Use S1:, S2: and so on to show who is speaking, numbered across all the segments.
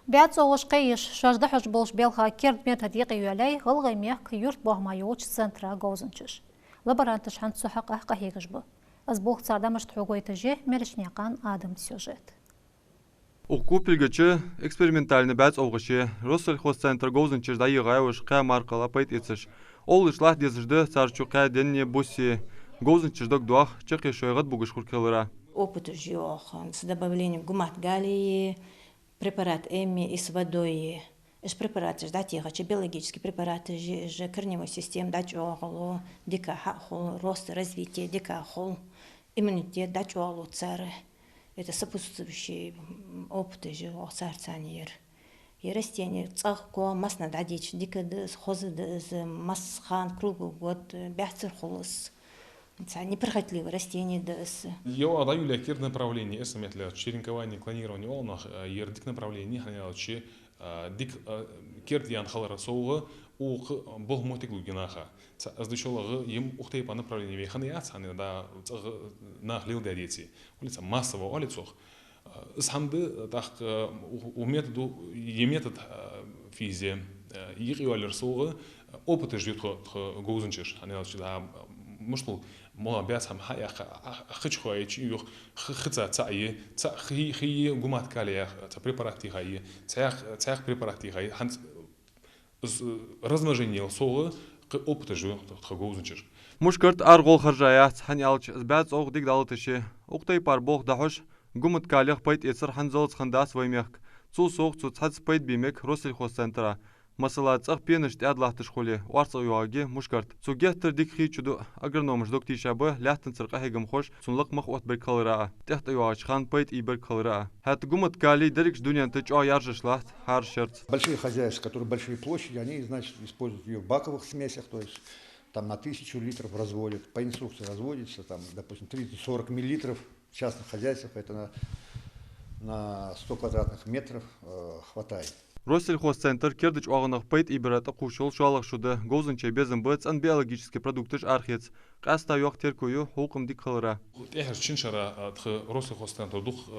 S1: Бәт соғыш қиыш, шажды хаш болш белға керд методик үйелей ғылғай мех юрт бағмайуыч центра ғаузынчыш. Лаборантыш хан сухақ қахегіш бұ. Аз бұл цардамыш тұғойты же мерішнеқан адым сюжет.
S2: Оқу пілгічі экспериментальны бәт оғышы Россельхозцентр ғаузынчыш да еғайуыш қай марқала пайт етсіш. Ол ішлах дезіжді сарчу қай денне бұсы ғаузынчыштық дуақ чықы шойғат бұғыш құркеліра.
S3: Опыт жёх с добавлением гумат-галии, препарат эми и с водой. Препараты ждать их, биологические препараты, корневой системы, дать оголу, дикахол, рост, развитие, дикахол, иммунитет, дать оголу цары. Это сопутствующие опыты жёх царцанир. И растения, цахко, масно дадич, дикадыс, хозадыс, масхан, круглый год, бяцер холос. Неприхотливые растения дыс.
S4: Я отдаю лякир направление, если метля черенкование, клонирование волнах, ердик направление, хранялчи, дик керт ян халара соуга, ух бол мотик лугинаха. Аздучола им ухтей по направлению веханият, они да нахлил дядети. Улица массово улицах. Самды так у методу е метод физии. Их валер соуга опыты ждет гоузенчиш, они да مشتو ما بيات هم حياة خش خوي شيء خذ تعيي خي قمات كاليا تبريباراتي هاي تاخ بريباراتي هاي هن размножение соғы опыты жу тхагоузынчыр.
S2: Мушкарт аргол харжаят ханялч бәт оқ дик далытышы. Оқтай пар боқ дахуш гумат калиях пайт етсір ханзолц хандас ваймех. Цу соқ цу цац пайт бимек Россельхозцентра. Масала цах пенеш тядлахтыш холе варца юаги мушкарт. Цугехтер дик хичуду агрономыш доктишабы ляхтын цирқа хегім хош сунлық мах от бір калыра. Техта юач хан пайт и бір калыра. Хат гумат кали дерикш дунян тыч о яржышлахт хар шерц.
S5: Большие хозяйства, которые большие площади, они, значит, используют ее в баковых смесях, то есть там на 1000 литров разводят. По инструкции разводится, там, допустим, 30-40 миллилитров в частных хозяйствах, это на 100 квадратных метров хватает.
S2: Россельхозцентр кердыч оғынық пайт ибираты қушыл шуалық шуды ғозынчай безін бұц ан биологический продуктыш архец. Қаста yoq теркую хуқым дик қылыра.
S4: Эхер чиншара Россельхозцентр дух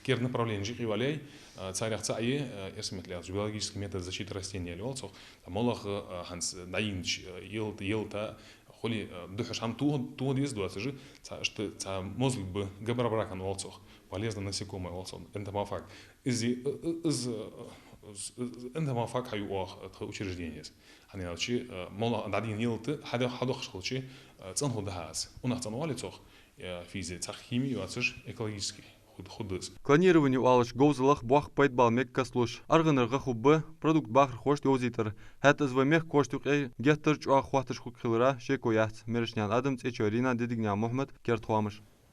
S4: кер направление жиқи валяй царях цаи эсметля биологический метод защиты растений лёлцох. Молах ханс наинч елта холи дыхаш хам ту дез дуасы жи что ца мозг бы габрабракан лёлцох полезно насекомое лёлцох. Это мафак. Из أنت ما فاك حيوق учреждение. Они начи мола дадин елты хада хадохшылчи цанху дahas. Унахтану алицох физи цах химию ацыш экологический худыс.
S2: Клонирование алыш гоузылах буах пайт балмек каслуш. Аргынырға хуббы продукт бахр хошт гоузитер. Хат извамех коштук эй геттер чуа хватыш хукхилыра шекоят. Мерешнян Адамц Эчорина Дедигня Мохмед Кертхуамыш.